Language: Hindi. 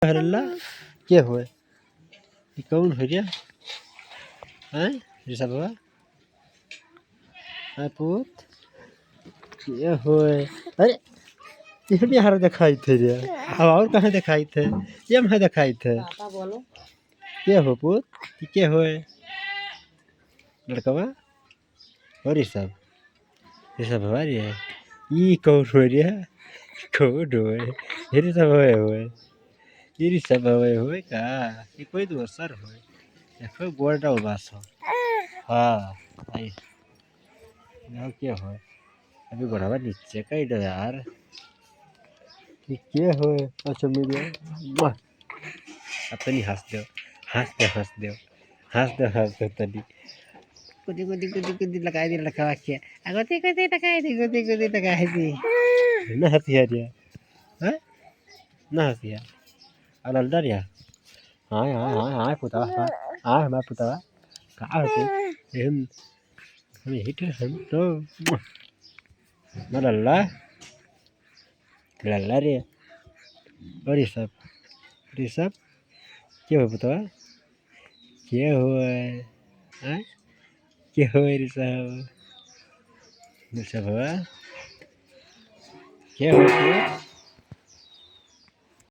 हरला क्या हुआ ये कौन हो गया हैं ऋषभ बाबा हाँ पुत क्या हुआ अरे ये भी हर दिखाई थे रे अब और कहाँ दिखाई थे ये मैं दिखाई थे बोलो क्या हो पुत ये क्या हुआ लड़कवा और ऋषभ बाबा रे ये कौन हो रहा कौन हो ये ऋषभ बाबा हुए ये ऋषभ बाबा हुए का ये कोई दोसर हो देखो गोड़ा उबास हो हाँ आई now क्या हो अभी बढ़ावा नीचे का इधर यार ये क्या हो अच्छा मेरे अब तनी हंस दो तनी कुदी लगाई दे लगा के अगोती कुदी लगाई दी ना हंसिया रिया हैं ना हंसिया अलल डर या हाँ पुता हाँ हमारा पुता कहाँ होते हम हिटर हम तो लल्ला लल्ला रे और ऋषभ क्या हुआ पुता क्या हुआ हाँ क्या हुआ ऋषभ ऋषभ हुआ क्या हुआ